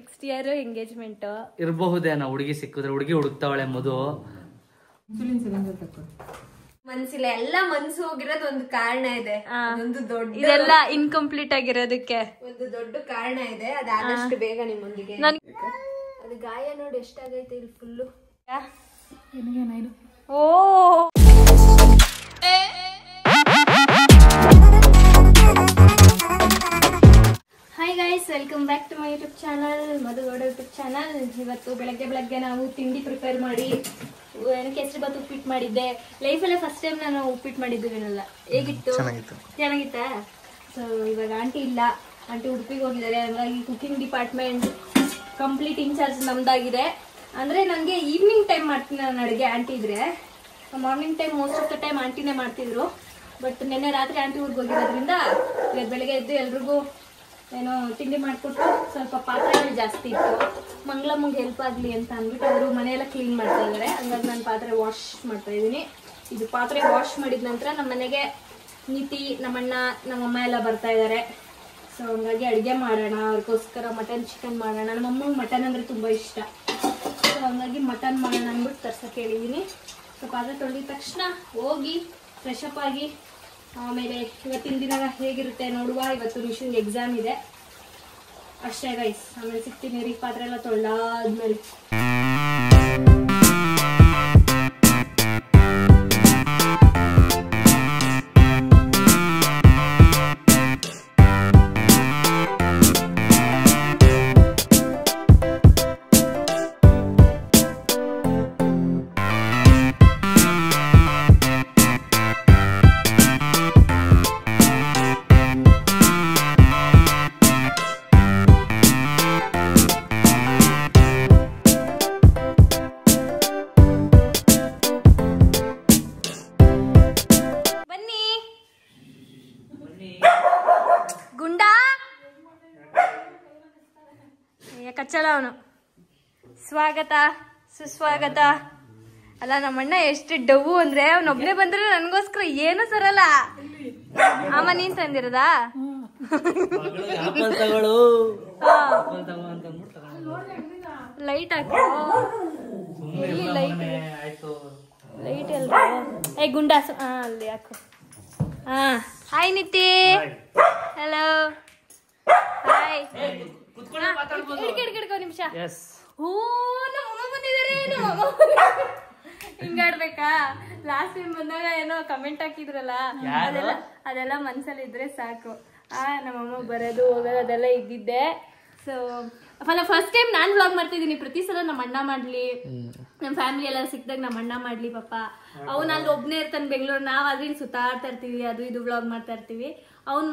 Next year engagement ಇರಬಹುದೇನೋ. ಹುಡುಗಿ ಸಿಕ್ಕಿದ್ರೆ ಹುಡುಗಿ ಹುಡುಕ್ತಾವಳೆ ಮಧು. ಮನ್ಸಿಲ್ಲ, ಎಲ್ಲ ಮನ್ಸು ಹೋಗಿರೋದು ಒಂದು ಕಾರಣ ಇದೆ. ಒಂದು ದೊಡ್ಡ ಇದೆಲ್ಲ ಇನ್ಕಂಪ್ಲೀಟ್ ಆಗಿರೋದಕ್ಕೆ ಒಂದು ದೊಡ್ಡ ಕಾರಣ ಇದೆ. ಅದಾದಷ್ಟು ಬೇಗ ನಿಮ್ಮೊಂದಿಗೆ. ಅದು ಗಾಯ ನೋಡಿ ಎಷ್ಟಾಗೈತೆ ಇಲ್ಲಿ full. Oh hi guys, welcome back to my YouTube channel, Madhugowda YouTube channel. ಇವತ್ತು ಬೆಳಗ್ಗೆ ನಾವು ತಿಂಡಿ ಪ್ರಿಪೇರ್ ಮಾಡಿ ಕೇಸರಿ ಬಾತ್ ಉಪ್ಪಿಟ್ಟು ಮಾಡಿದ್ದೆ. ಲೈಫಲ್ಲೇ ಫಸ್ಟ್ ಟೈಮ್ ನಾನು ಉಪ್ಪಿಟ್ಟು ಮಾಡಿದ್ದೀನಲ್ಲ. ಹೇಗಿತ್ತು? ಚೆನ್ನಾಗಿತ್ತಾ? ಸೊ ಇವಾಗ ಆಂಟಿ ಇಲ್ಲ, ಆಂಟಿ ಉಡುಪಿಗೆ ಹೋಗಿದ್ದಾರೆ. ಹಾಗಾಗಿ ಕುಕಿಂಗ್ ಡಿಪಾರ್ಟ್ಮೆಂಟ್ ಕಂಪ್ಲೀಟ್ ಇನ್ಚಾರ್ಜ್ ನಮ್ದಾಗಿದೆ. ಅಂದರೆ ನನಗೆ ಈವ್ನಿಂಗ್ ಟೈಮ್ ಮಾಡ್ತೀನಿ ನಾನು ಅಡುಗೆ, ಆಂಟಿ ಇದ್ರೆ. Morning time most of the time ಆಂಟಿನೇ ಮಾಡ್ತಿದ್ರು. ಬಟ್ ನಿನ್ನೆ ರಾತ್ರಿ ಆಂಟಿ ಊರಿಗೆ ಹೋಗಿರೋದ್ರಿಂದ ಇವತ್ತು ಬೆಳಗ್ಗೆ ಎದ್ದು ಎಲ್ರಿಗೂ ಏನೋ ತಿಂಡಿ ಮಾಡಿಕೊಟ್ಟು ಸ್ವಲ್ಪ ಪಾತ್ರೆಗಳು ಜಾಸ್ತಿ ಇತ್ತು. ಮಂಗಳಮ್ಮಂಗೆ ಹೆಲ್ಪ್ ಆಗಲಿ ಅಂತ ಅಂದ್ಬಿಟ್ಟು ಅವರು ಮನೆಯೆಲ್ಲ ಕ್ಲೀನ್ ಮಾಡ್ತಾ ಇದ್ದಾರೆ. ಹಂಗಾಗಿ ನಾನು ಪಾತ್ರೆ ವಾಶ್ ಮಾಡ್ತಾ ಇದ್ದೀನಿ. ಇದು ಪಾತ್ರೆ ವಾಶ್ ಮಾಡಿದ ನಂತರ ನಮ್ಮ ಮನೆಗೆ ನೀತಿ, ನಮ್ಮಣ್ಣ, ನಮ್ಮಮ್ಮ ಎಲ್ಲ ಬರ್ತಾ ಇದ್ದಾರೆ. ಸೊ ಹಂಗಾಗಿ ಅಡುಗೆ ಮಾಡೋಣ, ಅವ್ರಿಗೋಸ್ಕರ ಮಟನ್ ಚಿಕನ್ ಮಾಡೋಣ. ನಮ್ಮಮ್ಮಗೆ ಮಟನ್ ಅಂದರೆ ತುಂಬ ಇಷ್ಟ. ಸೊ ಹಂಗಾಗಿ ಮಟನ್ ಮಾಡೋಣ ಅಂದ್ಬಿಟ್ಟು ತರ್ಸಕ್ಕೆ ಹೇಳಿದ್ದೀನಿ. ಸೊ ಪಾತ್ರೆ ತೊಳೆದಿದ ತಕ್ಷಣ ಹೋಗಿ ಫ್ರೆಶ್ ಅಪ್ ಆಗಿ ಆಮೇಲೆ ಇವತ್ತಿನ ದಿನ ಹೇಗಿರುತ್ತೆ ನೋಡುವ. ಇವತ್ತು ನಿಶುಂಗ್ ಎಕ್ಸಾಮ್ ಇದೆ ಅಷ್ಟೇ ಗೈಸ್. ಆಮೇಲೆ ಸಿಗ್ತೀನಿ ರೀ ಪಾತ್ರೆ ಎಲ್ಲ ತೊಳ್ಳಾದ್ಮೇಲೆ. ಗುಂಡಾ ಕಚ್ಚಲ ಅವನು. ಸ್ವಾಗತ ಸುಸ್ವಾಗತ. ಅಲ್ಲ ನಮ್ಮಣ್ಣ ಎಷ್ಟು ಡವ್ವು ಅಂದ್ರೆ ಅವನೊಬ್ನೇ ಬಂದ್ರೆ ನನ್ಗೋಸ್ಕರ ಏನು ಸರಲ್ಲ. ಆಮ ನೀನ್ ತಂದಿರೋದಾ? ಲೈಟ್ ಹಾಕು. ಎಲ್ಲಿ ಲೈಟ್? ಲೈಟ್ ಎಲ್ರು? ಏ ಗುಂಡಾ ಅಲ್ಲಿ ಹಾಕು. ಹಾ ಹಾಯ್ ನಿತಿ. Hello hi. ಹಿಡ್ಕೊ ನಿಮಿಷ. ಓ ನಮ್ಮ ಬಂದಿದ್ದಾರೆ. ಹಿಂಗಾಡ್ಬೇಕಾ? ಲಾಸ್ಟ್ ಟೈಮ್ ಬಂದಾಗ ಏನೋ ಕಮೆಂಟ್ ಹಾಕಿದ್ರಲ್ಲ, ಅದೆಲ್ಲ ಮನ್ಸಲ್ಲಿ ಇದ್ರೆ ಸಾಕು. ನಮ್ಮಮ್ಮ ಬರೋದು ಹೋಗೋದು ಅದೆಲ್ಲ ಇದ್ದಿದ್ದೆ. ಸೊ ಫಸ್ಟ್ ಟೈಮ್ ನಾನು ವ್ಲಾಗ್ ಮಾಡ್ತಿದ್ದೀನಿ. ಪ್ರತಿ ಸಲ ನಮ್ಮ ಅಣ್ಣ ಮಾಡ್ಲಿ, ನಮ್ಮ ಫ್ಯಾಮಿಲಿ ಎಲ್ಲ ಸಿಕ್ಕಿದಾಗ ನಮ್ಮ ಅಣ್ಣ ಮಾಡ್ಲಿ. ಪಾಪ ಅವ್ನು ಅಲ್ಲಿ ಒಬ್ನೇ ಇರ್ತಾನೆ ಬೆಂಗಳೂರು. ನಾವು ಆದ್ರೆ ಇಲ್ಲಿ ಸುತ್ತಾಡ್ತಾ ಇರ್ತೀವಿ, ಅದು ಇದು ವ್ಲಾಗ್ ಮಾಡ್ತಾ ಇರ್ತೀವಿ. ಅವ್ನು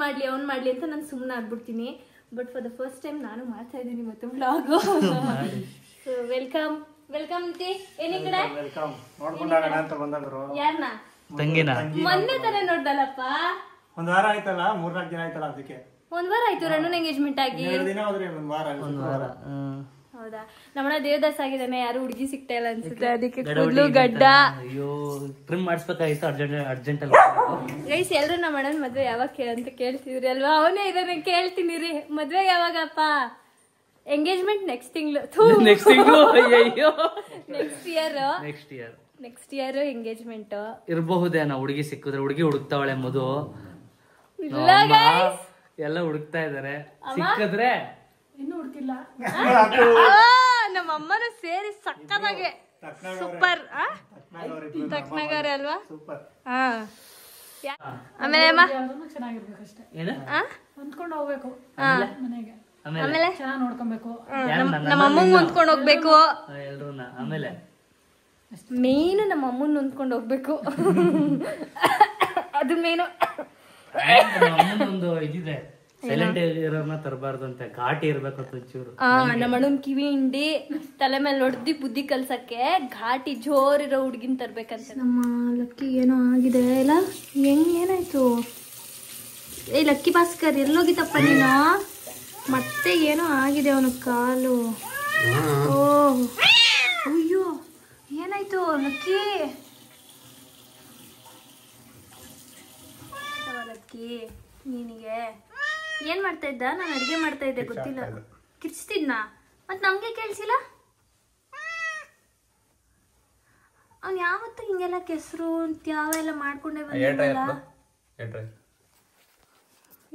ಮಾಡ್ಲಿ ಅಂತ ನಾನು ಸುಮ್ಮನೆ ಆಗ್ಬಿಡ್ತೀನಿ. But for the first time ನಾನು ಮಾಡ್ತಾ ಇದ್ದೀನಿ ಇವತ್ತು ವ್ಲಾಗು. ಸೊ ವೆಲ್ಕಮ್ ತಿ. ಏನಿ ಕಡೆ ಯಾರನ್ನ ಮೊನ್ನೆ ತರ ನೋಡ್ದಲ್ಲಪ್ಪ. ಒಂದ್ ವಾರ ಆಯ್ತಲ್ಲ, 3-4 ದಿನ ಆಯ್ತಲ್ಲ. ಅದಕ್ಕೆ ಒಂದ್ ವಾರ ಆಯ್ತು ರಣ್ಣನ್ ಎಂಗೇಜ್ಮೆಂಟ್ ಆಗಿ. ಹೌದಾ? ನಮ್ಮಣ್ಣ ದೇವದಾಸ್ ಆಗಿದ್ದಾನೆ, ಯಾರು ಹುಡುಗಿ ಸಿಗ್ತಾ ಇಲ್ಲ ಅನ್ಸುತ್ತೆ. ಅದಕ್ಕೆ ಕೂದಲು ಗಡ್ಡ ಟ್ರಿಮ್ ಮಾಡಿಸ್ಬೇಕಾಗಿತ್ತು ಅರ್ಜೆಂಟ್. ಗೈಸ್ ಎಲ್ರು ನಮ್ಮ ಅಣ್ಣನ ಮದ್ವೆ ಯಾವಾಗ ಅಂತ ಕೇಳ್ತಿದ್ರಿ ಅಲ್ವಾ? ಅವನೇ ಇದನ್ನ ಕೇಳ್ತೀನಿ ರೀ. ಮದ್ವೆ ಯಾವಾಗಪ್ಪ? ಎಂಗೇಜ್ಮೆಂಟ್ ನೆಕ್ಸ್ಟ್ ತಿಂಗಳು. ನೆಕ್ಸ್ಟ್ ಇಯರ್ ಎಂಗೇಜ್ಮೆಂಟ್ ಇರಬಹುದೇನೋ. ಹುಡುಗಿ ಸಿಕ್ಕಿದ್ರೆ ಹುಡುಗಿ ಹುಡುಕ್ತಾವಳೆ ಮಧು. ಎಲ್ಲ ಹುಡುಕ್ತಾ ಇದಾರೆ. ಸಿಕ್ಕಿದ್ರೆ ಇನ್ನು ಹುಡುಕಿಲ್ಲ. ನಮ್ಮ ಅಮ್ಮನು ಸೇರಿ ಸಕ್ಕತ್ತಾಗೆ ಸೂಪರ್ ತಕ್ನಗರ ಅಲ್ವಾ? ಆಮೇಲೆ ಹೊಂದ್ಕೊಂಡು ಹೋಗ್ಬೇಕು, ಆಮೇಲೆ ಚೆನ್ನಾಗಿ ನೋಡ್ಕೊಬೇಕು, ನಮ್ಮ ಅಮ್ಮಂಗ್ ಹೊಂದ್ಕೊಂಡು ಹೋಗ್ಬೇಕು. ಆಮೇಲೆ ಮೇನು ನಮ್ಮ ಅಮ್ಮನ್ ಹೊಂದ್ಕೊಂಡು ಹೋಗ್ಬೇಕು. ಅದು ಮೇನು. ಒಂದು ಇದಿದೆ, ಸೈಲೆಂಟ್ ಇರೋರ್ನ ತರಬಾರ್ದು ಅಂತ, ಘಾಟಿ ಇರ್ಬೇಕಂತ ಒಂಚೂರು. ನಮ್ಮ ಅಣ್ಣನ್ ಕಿವಿ ಹಿಂಡಿ ತಲೆ ಮೇಲೆ ಹೊಡೆದಿ ಬುದ್ಧಿ ಕಲ್ಸಕ್ಕೆ ಘಾಟಿ ಜೋರಿರೋ ಹುಡ್ಗಿನ್ ತರ್ಬೇಕಂತ. ನಮ್ಮ ಲಕ್ಕಿ ಏನೋ ಆಗಿದೆ ಇಲ್ಲ? ಏನಾಯ್ತು? ಏ ಲಕ್ಕಿ ಭಾಸ್ಕರ್ ಎಲ್ಲೋಗಿತ್ತಪ್ಪ ನೀನು? ಮತ್ತೆ ಏನೋ ಆಗಿದೆ ಅವನ ಕಾಲು. ಓಹ್ ಅಯ್ಯೋ ಏನಾಯ್ತು ಲಕ್ಕಿ? ಲಕ್ಕಿ ನೀನಿಗೆ ಏನ್ ಮಾಡ್ತಾ ಇದ್ದ? ನಾನು ಅಡಿಗೆ ಮಾಡ್ತಾ ಇದ್ದೆ, ಗೊತ್ತಿಲ್ಲ. ಕಿರ್ಚ್ತಿದ್ನಾ? ಮತ್ ನಮ್ಗೆ ಕೇಳಿಸಿಲ್ಲ. ಅವ್ನು ಯಾವತ್ತು ಹಿಂಗೆಲ್ಲ ಕೆಸರು ಯಾವೆಲ್ಲ ಮಾಡ್ಕೊಂಡೇ ಬಂದಿಲ್ಲ.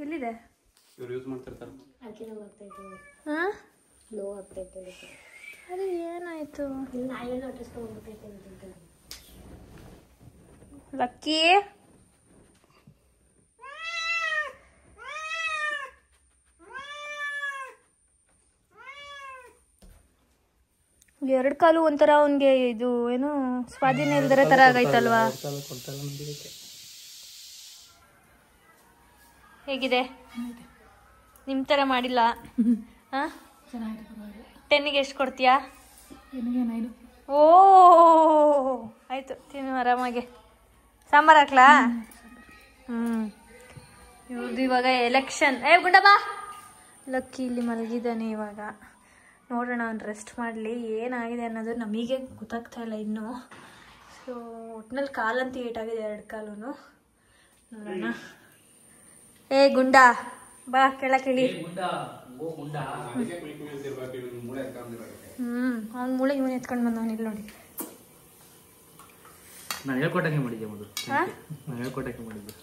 ಎಲ್ಲಿದೆ? ಅದು ಏನಾಯ್ತು? ಲಕ್ಕಿ ಎರಡು ಕಾಲು ಒಂಥರ ಅವನ್ಗೆ ಇದು ಏನು ಸ್ವಾಧೀನ ಇಲ್ದರ ತರ ಆಗೈತಲ್ವಾ? ಹೇಗಿದೆ? ನಿಮ್ ತರ ಮಾಡಿಲ್ಲ. 10ಗೆ ಎಷ್ಟು ಕೊಡ್ತೀಯಾ? ಓ ಆಯ್ತು, ತಿನ್ನು ಆರಾಮಾಗೆ. ಸಾಂಬಾರ್ ಹಾಕ್ಲಾ? ಇವ್ರದ್ದು ಇವಾಗ ಎಲೆಕ್ಷನ್. ಗುಂಡ ಬಾ. ಲಕ್ಕಿ ಇಲ್ಲಿ ಮಲಗಿದ್ದಾನೆ. ಇವಾಗ ನೋಡೋಣ ಅವ್ನು ರೆಸ್ಟ್ ಮಾಡಲಿ. ಏನಾಗಿದೆ ಅನ್ನೋದು ನಮಗೆ ಗೊತ್ತಾಗ್ತಾ ಇಲ್ಲ ಇನ್ನೂ. ಸೊ ಒಟ್ನಲ್ಲಿ ಕಾಲಂತೂ ಏಟಾಗಿದೆ, 2 ಕಾಲು. ನೋಡೋಣ. ಗುಂಡ ಬಾ ಕೆಳಕಿಳಿ. ಅವ್ನ ಮೂಳೆ ಇವನ್ ಎತ್ಕೊಂಡು ಬಂದವನ್ ಇಲ್ಲಿ ನೋಡಿ. ನಾನು ಹೇಳ್ಕೊಟ್ಟಂಗೆ ಮಾಡಿದ್ದೆ ಮೊದಲು. ನಾನು ಹೇಳ್ಕೊಟ್ಟಂಗೆ ಮಾಡಿದ್ದೆ.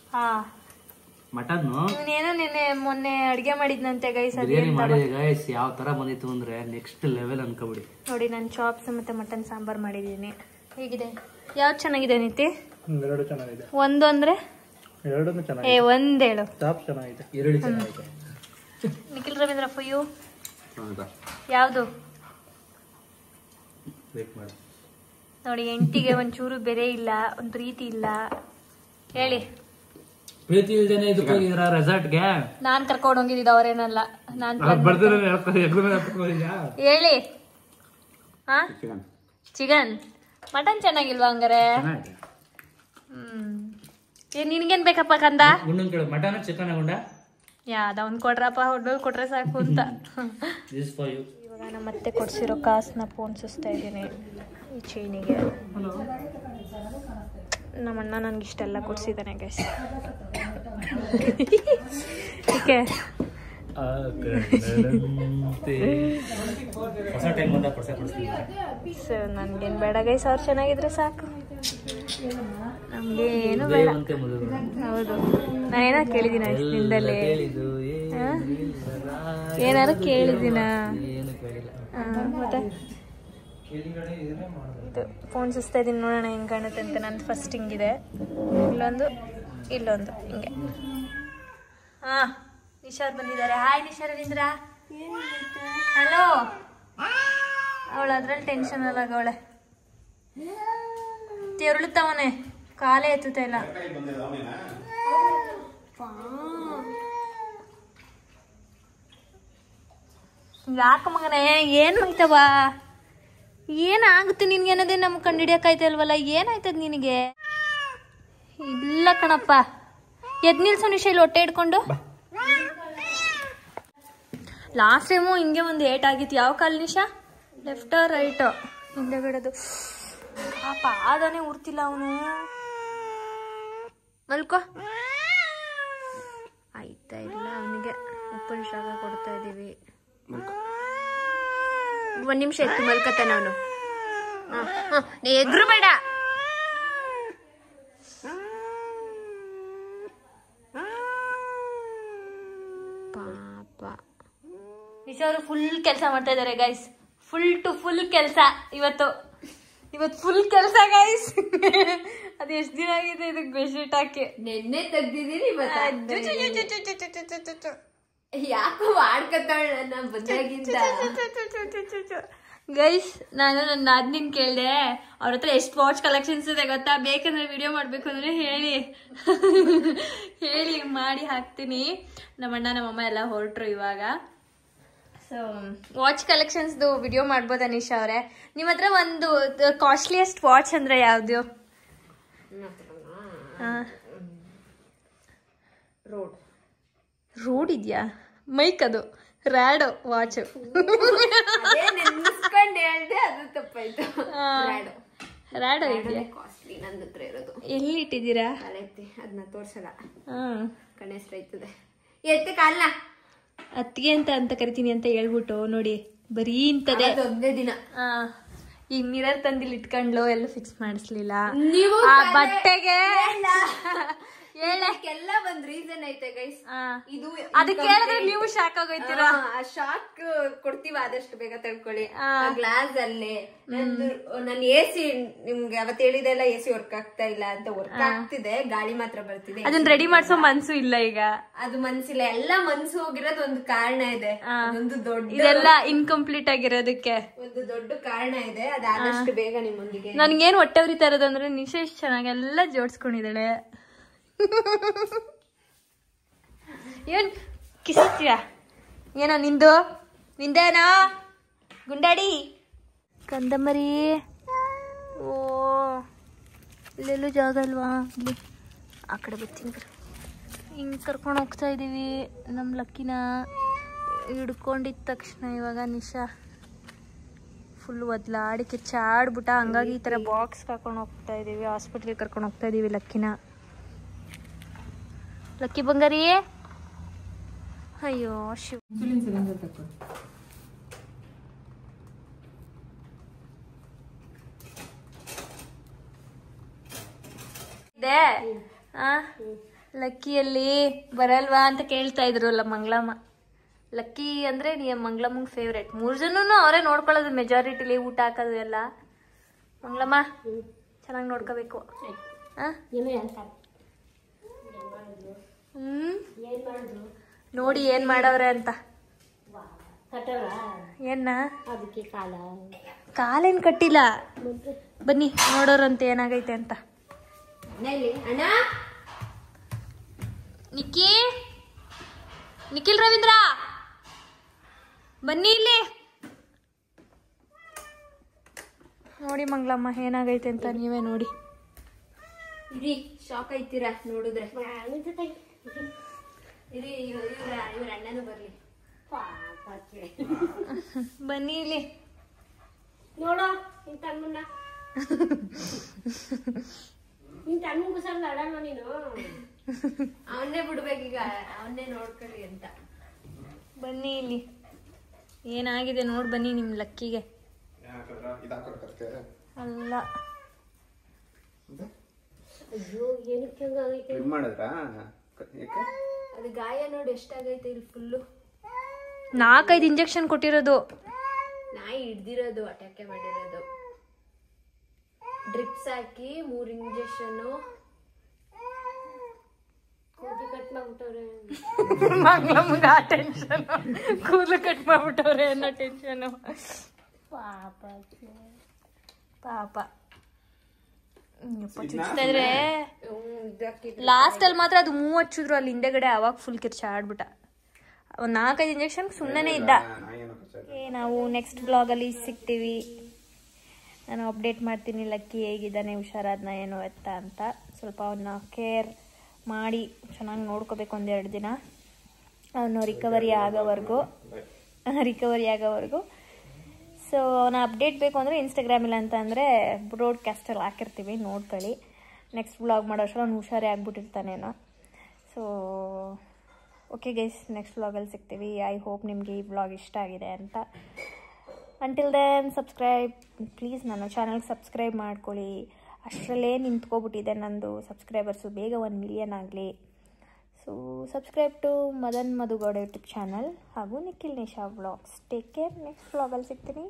ಮಟನ್ ಇವನೇನೋ ನಿನ್ನೆ ಮೊನ್ನೆ ಅಡ್ಗೆ ಮಾಡಿದ್ನಂತೆ ಗೈಸ್. ಬಿರಿಯಾನಿ ಮಾಡಿದೆ ಗೈಸ್. ಯಾವ ತರ ಬಂದಿತ್ತು ಅಂದ್ರೆ ನೆಕ್ಸ್ಟ್ ಲೆವೆಲ್ ಅನ್ಕೋಬಿಡಿ. ನೋಡಿ ನಾನು ಚಾಪ್ಸ್ ಮತ್ತೆ ಮಟನ್ ಸಾಂಬಾರ್ ಮಾಡಿದೀನಿ. ಹೇಗಿದೆ? ಯಾವ್ದು ಚೆನ್ನಾಗಿದೆ ನೀತಿ? 2 ಚೆನ್ನಾಗಿದೆ. ಒಂದು ಅಂದ್ರೆ 2 ಚೆನ್ನಾಗಿದೆ. ಒಂದೇಳು. ಚಾಪ್ ಚೆನ್ನಾಗಿದೆ. 2 ಚೆನ್ನಾಗಿದೆ. ನಿಖಿಲ್ ರವೀಂದ್ರ ಫಾರ್ ಯು ಯಾವುದು? ನೋಡಿ ಹೆಂಡತಿಗೆ ಒಂಚೂರು ಬೆರೆ ಇಲ್ಲ, ಒಂದು ಪ್ರೀತಿ ಇಲ್ಲ. ಹೇಳಿ. ಪ್ರೀತಿ ಇಲ್ದೇನೆ ಇದಕ್ಕೆ ಹೋಗಿದ್ರ ರೆಸಾರ್ಟ್ಗೆ? ನಾನ್ ಕರ್ಕೊಂಡು ಹೋಗಿದ್ದ ಅವರೇನಲ್ಲ. ನಾನ್ ಹೇಳಿ. ಚಿಕನ್ ಮಟನ್ ಚೆನ್ನಾಗಿಲ್ವಾ ಹಂಗಾರೆ? ನಿನ್ಗೇನ್ ಬೇಕಪ್ಪ ಕಂದ? ಮಟನ್ ಚಿಕನ್ ಗುಂಡ ಯಾವ್ದವನ್ ಕೊಡ್ರಪ್ಪ, ಹೊಡ್ಡೋಲ್ ಕೊಟ್ರೆ ಸಾಕು ಅಂತ. ಇವಾಗ ನಮ್ಮ ಮತ್ತೆ ಕೊಡ್ಸಿರೋ ಕಾಸನ್ನ ಪೋಣಿಸ್ತಾ ಇದ್ದೀನಿ ಈ ಚೈನಿಗೆ. ನಮ್ಮಣ್ಣ ನನ್ಗೆ ಇಷ್ಟೆಲ್ಲ ಕೊಡ್ಸಿದ್ದಾನೆ ಗೈಸ್. ಓಕೆ ಸೊ ನನ್ಗೇನು ಬೇಡ ಗೈಸ್, ಅವ್ರು ಚೆನ್ನಾಗಿದ್ರೆ ಸಾಕು, ನಮ್ಗೆ ಏನು ಬೇಡ. ಹೌದು, ನಾನೇನ ಕೇಳಿದೀನ ನಿಂದಲೇ? ಏನಾರು ಕೇಳಿದ್ದೀನ? ಮತ್ತೆ ಇದು ಫೋನ್ ಸುಸ್ತಾ ಇದ್ದೀನಿ, ನೋಡೋಣ ಹೆಂಗೆ ಕಾಣುತ್ತೆ ಅಂತ. ನಂದು ಫಸ್ಟ್ ಹಿಂಗಿದೆ, ಇಲ್ಲೊಂದು ಇಲ್ಲೊಂದು ಹಿಂಗೆ. ನಿಶಾರ್ ಬಂದಿದ್ದಾರೆ. ಹಾಯ್ ನಿಶಾ ರವೀಂದ್ರ. ಹಲೋ. ಅವಳು ಅದ್ರಲ್ಲಿ ಟೆನ್ಷನ್ ಅಲ್ಲ ಅವಳೆ, ತೆರುಳುತ್ತವನೆ, ಕಾಲೇ ಎತ್ತುತ್ತಾ ಇಲ್ಲ. ಯಾಕ ಮಗನೇ ಏನು ಹೋಯ್ತವ? ಏನಾಗುತ್ತೆ ನಿನ್ಗೆ ಅನ್ನೋದೇ ನಮ್ಗೆ ಕಂಡು ಹಿಡಿಯೋಕ್ಕಾಯ್ತಲ್ವಲ್ಲ? ಏನಾಯ್ತದ ನಿನಗೆ? ಇಲ್ಲ ಕಣಪ್ಪ, ಎದ್ ನಿಲ್ಸೋ ನಿಶಾ ಇಲ್ಲಿ ಹೊಟ್ಟೆ ಇಟ್ಕೊಂಡು. ಲಾಸ್ಟ್ ಟೈಮು ಹಿಂಗೆ ಒಂದು ಏಟ್ ಆಗಿತ್ತು. ಯಾವ ಕಾಲು ನಿಶಾ? Left right? ಹಿಂದೆ ಬಿಡೋದು. ಆ ಪಾದನೇ ಉರ್ತಿಲ್ಲ ಅವನು. ಮಲ್ಕೋ. ಆಯ್ತಾ ಇಲ್ಲ ಅವನಿಗೆ ಉಪ್ಪಿನ ಶಾಖ ಕೊಡ್ತಾ ಇದೀವಿ. 1 ನಿಮಿಷ ಇತ್ತು, ಮಲ್ಕತ್ತಾನ ಅವನು. ಎಗ್ರು ಬೇಡ. ಪಾಪ ನಿಶಾ ಅವರು ಫುಲ್ ಕೆಲಸ ಮಾಡ್ತಾ ಇದಾರೆ ಗೈಸ್. ಫುಲ್ ಟು ಫುಲ್ ಕೆಲಸ ಇವತ್ತು ಫುಲ್ ಕೆಲಸ ಗೈಸ್. ಅದು ಎಷ್ಟು ದಿನ ಆಗಿದೆ ಇದಕ್ಕೆ ಬೆಡ್ಶೀಟ್ ಹಾಕಿ? ನೆನ್ನೆ ತೆಗ್ದಿದೀನಿ. ಯಾಕೋ ಮಾಡ್ಕತ್ತಾಳ ನನ್ನ ಬಂದಾಗಿಂದ. ಗೈಸ್ ನಾನು ನನ್ನ ನಾದ್ನಿನ್ ಕೇಳಿದೆ, ಅವ್ರ ಹತ್ರ ಎಷ್ಟು ವಾಚ್ ಕಲೆಕ್ಷನ್ಸ್ ಇದೆ ಗೊತ್ತಾ? ಬೇಕಂದ್ರೆ ವಿಡಿಯೋ ಮಾಡ್ಬೇಕು ಅಂದ್ರೆ ಹೇಳಿ ಮಾಡಿ ಹಾಕ್ತೀನಿ. ನಮ್ಮಣ್ಣ ನಮ್ಮಮ್ಮ ಎಲ್ಲ ಹೊರಟ್ರು ಇವಾಗ. ಸೊ ವಾಚ್ ಕಲೆಕ್ಷನ್ಸ್ದು ವಿಡಿಯೋ ಮಾಡ್ಬೋದಾ ನಿಶಾ ಅವರೇ? ನಿಮ್ಮ ಹತ್ರ ಒಂದು ಕಾಸ್ಟ್ಲಿಯೆಸ್ಟ್ ವಾಚ್ ಅಂದ್ರೆ ಯಾವ್ದು? ರೋಡ್ ಇದೆಯಾ? ಮೈಕ್ ಅದು ರ್ಯಾಡೋ ವಾಚ್. ನೆನ್ಸ್ಕೊಂಡ್ ಹೇಳ್ದೆ, ಅದು ತಪ್ಪಾಯ್ತು. ರ್ಯಾಡೋ ಇದೆಯಾ? ಕಾಸ್ಟ್ಲಿ ನನ್ನ ಹತ್ರ ಇರೋದು. ಎಲ್ಲಿ ಇಟ್ಟಿದ್ದೀರಾ? ಕಾಲೈತಿ, ಅದನ್ನ ತೋರ್ಸಲ್ಲ. ಕಣೆ ಎಷ್ಟೈತದೆ. ಅತ್ತಿಗೆ ಅಂತ ಕರಿತೀನಿ ಅಂತ ಹೇಳ್ಬಿಟ್ಟು ನೋಡಿ ಬರೀ ಇಂತದೆ ಒಂದೇ ದಿನ ಈ ಮಿರರ್ ತಂದಿಲ್ ಇಟ್ಕೊಂಡ್ಲು ಎಲ್ಲ ಫಿಕ್ಸ್ ಮಾಡಿಸ್ಲಿಲ್ಲ ನೀವು ಆ ಬಟ್ಟೆಗೆ ಎಲ್ಲ ಒಂದ್ ರೀಸನ್ ಐತೆ ಗೈಸ್. ಇದು ಅದಕ್ಕೆ ಹೇಳಿದ್ರೆ ನೀವು ಶಾಕ್ ಆಗೋಯ್ತೀರಾ. ಆ ಶಾಕ್ ಕೊಡ್ತೀವಿ ಆದಷ್ಟು ಬೇಗ ತಿಳ್ಕೊಳ್ಳಿ. ಗ್ಲಾಸ್ ಅಲ್ಲೇ ನನ್ AC ನಿಮ್ಗೆ ಅವತ್ತು ಹೇಳಿದೆಲ್ಲ AC ವರ್ಕ್ ಆಗ್ತಾ ಇಲ್ಲ ಅಂತ. ವರ್ಕ್ ಆಗ್ತಿದೆ, ಗಾಳಿ ಮಾತ್ರ ಬರ್ತಿದೆ. ಅದನ್ನ ರೆಡಿ ಮಾಡ್ಸೋ ಮನ್ಸು ಇಲ್ಲ ಈಗ. ಅದು ಮನ್ಸಿಲ್ಲ, ಎಲ್ಲ ಮನ್ಸು ಹೋಗಿರೋದು ಒಂದು ಕಾರಣ ಇದೆ. ಒಂದು ದೊಡ್ಡ ಇದೆಲ್ಲ ಇನ್ಕಂಪ್ಲೀಟ್ ಆಗಿರೋದಕ್ಕೆ ಒಂದು ದೊಡ್ಡ ಕಾರಣ ಇದೆ. ಅದಾದಷ್ಟು ಬೇಗ ನಿಮ್ಮೊಂದಿಗೆ. ನನ್ಗೇನ್ ಹೊಟ್ಟೆ ಉರಿತಾ ಇರೋದಂದ್ರೆ ನಿಶಾ ಇಷ್ಟ ಚೆನ್ನಾಗಿ ಎಲ್ಲ ಜೋಡಿಸ್ಕೊಂಡಿದ್ದಾಳೆ. ಏನ್ ಕಿಸಿತ್ಯ ಏನೋ ನಿಂದೇನೋ ಗುಂಡಾಡಿ ಕಂದಮರಿ. ಓ ಇಲ್ಲೆಲ್ಲೂ ಜಾಗ ಅಲ್ವಾ, ಇಲ್ಲಿ ಆ ಕಡೆ ಬರ್ತೀನಿ. ಹಿಂಗೆ ಕರ್ಕೊಂಡು ಹೋಗ್ತಾ ಇದ್ದೀವಿ ನಮ್ಮ ಲಕ್ಕಿನ. ಹಿಡ್ಕೊಂಡಿದ್ದ ತಕ್ಷಣ ಇವಾಗ ನಿಶಾ ಫುಲ್ ಒದ್ಲಾಡಿ ಕಿಚ್ಚಾಡ್ಬಿಟ್ಟ. ಹಂಗಾಗಿ ಈ ಥರ ಬಾಕ್ಸ್ ಹಾಕೊಂಡು ಹೋಗ್ತಾ ಇದ್ದೀವಿ, ಹಾಸ್ಪಿಟ್ಲಿಗೆ ಕರ್ಕೊಂಡು ಹೋಗ್ತಾ ಇದ್ದೀವಿ ಲಕ್ಕಿನ. ಲಕ್ಕಿ ಬಂಗಾರಿ, ಅಯ್ಯೋ ಶಿವ. ಲಕ್ಕಿಯಲ್ಲಿ ಬರಲ್ವಾ ಅಂತ ಕೇಳ್ತಾ ಇದ್ರಲ್ಲ ಮಂಗಳಮ್ಮ. ಲಕ್ಕಿ ಅಂದ್ರೆ ಮಂಗಳಮ್ಮಂಗ್ ಫೇವ್ರೇಟ್. 3 ಜನನು ಅವರೇ ನೋಡ್ಕೊಳ್ಳೋದು ಮೆಜಾರಿಟಿಲಿ, ಊಟ ಹಾಕೋದು ಎಲ್ಲ. ಮಂಗಳಮ್ಮ ಚೆನ್ನಾಗಿ ನೋಡ್ಕೋಬೇಕು. ನೋಡಿ ಏನ್ ಮಾಡವ್ರೆ ಅಂತ. ಏನ ಕಾಲೇನ್ ಕಟ್ಟಿಲ್ಲ, ಬನ್ನಿ ನೋಡೋರಂತೆ ಏನಾಗೈತೆ ಅಂತ. ನಿಖಿಲ್ ರವೀಂದ್ರ ಬನ್ನಿ ಇಲ್ಲಿ ನೋಡಿ ಮಂಗಳಮ್ಮ ಏನಾಗೈತೆ ಅಂತ ನೀವೇ ನೋಡಿ. ಇರಿ, ಶಾಕ್ ಆಯ್ತೀರಾ ನೋಡಿದ್ರೆ. ಇರಿ, ಇವ್ರ ಅಣ್ಣನೂ ಬರ್ಲಿ. ಬನ್ನಿ ಇಲ್ಲಿ ನೋಡೋ ನಿನ್ ತಮ್ಮನ್ನ. ನಿನ್ ತಮ್ಮ ಕುಸಂಗ ಅಡಮ್ಮ ನೀನು. ಅವನ್ನೇ ಬಿಡ್ಬೇಕೀಗ, ಅವನ್ನೇ ನೋಡ್ಕೊಳ್ಳಿ ಅಂತ. ಬನ್ನಿ ಇಲ್ಲಿ ಏನಾಗಿದೆ ನೋಡ್ ಬನ್ನಿ ನಿಮ್ ಲಕ್ಕಿಗೆ. ಅಲ್ಲ ಅಯ್ಯೋ ಏನಕ್ಕೆ ಅದು ಗಾಯ ನೋಡಿ ಎಷ್ಟಾಗೈತೆ. ಇಲ್ಲಿ ಫುಲ್ಲು 4-5 ಇಂಜೆಕ್ಷನ್ ಕೊಟ್ಟಿರೋದು. ನಾಯಿ ಹಿಡ್ದಿರೋದು, ಅಟ್ಯಾಕೆ ಮಾಡಿರೋದು. ಡ್ರಿಪ್ಸ್ ಹಾಕಿ 3 ಇಂಜೆಕ್ಷನ್. ಕೂದಲು ಕಟ್ ಮಾಡ್ಬಿಟ್ಟವ್ರೆ. ಮಂಗಳಮ್ಮಗ ಆ ಟೆನ್ಷನ್, ಕೂದಲು ಕಟ್ ಮಾಡ್ಬಿಟ್ಟವ್ರೆ ಅನ್ನೋ ಟೆನ್ಷನ್. ಪಾಪ ಚುಚ್ತಾ ಇದ್ರೆ ಲಾಸ್ಟ್ ಅಲ್ಲಿ ಮಾತ್ರ ಅದು 3 ಹಚ್ಚಿದ್ರು ಅಲ್ಲಿ ಹಿಂದೆಗಡೆ. ಅವಾಗ ಫುಲ್ ಕಿರ್ಚಾಡ್ಬಿಟ್ಟ. 4-5 ಇಂಜೆಕ್ಷನ್ ಸುಮ್ಮನೆ ಇದ್ದ. ನಾವು ನೆಕ್ಸ್ಟ್ ಬ್ಲಾಗಲ್ಲಿ ಸಿಗ್ತೀವಿ. ನಾನು ಅಪ್ಡೇಟ್ ಮಾಡ್ತೀನಿ ಲಕ್ಕಿ ಹೇಗಿದ್ದಾನೆ, ಹುಷಾರಾದ್ನ ಏನು ಎತ್ತ ಅಂತ. ಸ್ವಲ್ಪ ಅವನ್ನ ಕೇರ್ ಮಾಡಿ ಚೆನ್ನಾಗಿ ನೋಡ್ಕೋಬೇಕು 1-2 ದಿನ. ಅವನು ರಿಕವರಿ ಆಗೋವರೆಗೂ. ಸೊ ಅವನ ಅಪ್ಡೇಟ್ ಬೇಕು ಅಂದರೆ ಇನ್ಸ್ಟಾಗ್ರಾಮ್, ಇಲ್ಲ ಅಂತ ಅಂದರೆ ಬ್ರಾಡ್ಕಾಸ್ಟಲ್ಲಿ ಹಾಕಿರ್ತೀವಿ, ನೋಡ್ಕೊಳ್ಳಿ. ನೆಕ್ಸ್ಟ್ ಬ್ಲಾಗ್ ಮಾಡೋ ಅಷ್ಟರಲ್ಲಿ ಅವ್ನು ಹುಷಾರೇ ಆಗ್ಬಿಟ್ಟಿರ್ತಾನೇನೋ. ಸೊ ಓಕೆ ಗೈಸ್, ನೆಕ್ಸ್ಟ್ ಬ್ಲಾಗಲ್ಲಿ ಸಿಗ್ತೀವಿ. ಐ ಹೋಪ್ ನಿಮಗೆ ಈ ಬ್ಲಾಗ್ ಇಷ್ಟ ಆಗಿದೆ ಅಂತ. ಅಂಟಿಲ್ ದೆನ್ ಸಬ್ಸ್ಕ್ರೈಬ್ ಪ್ಲೀಸ್, ನನ್ನ ಚಾನಲ್ಗೆ ಸಬ್ಸ್ಕ್ರೈಬ್ ಮಾಡ್ಕೊಳ್ಳಿ. ಅಷ್ಟರಲ್ಲೇ ನಿಂತ್ಕೊಬಿಟ್ಟಿದೆ ನಂದು ಸಬ್ಸ್ಕ್ರೈಬರ್ಸು. ಬೇಗ 1 ಮಿಲಿಯನ್ ಆಗಲಿ. So subscribe to Madan Madhugowda YouTube channel ಹಾಗೂ Nikhil Nisha vlogs. Take care. Next ವ್ಲಾಗಲ್ಲಿ ಸಿಗ್ತೀನಿ.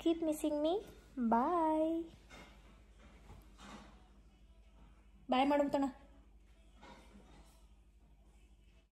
Keep missing me. Bye bye ಮಾಡೋಣ.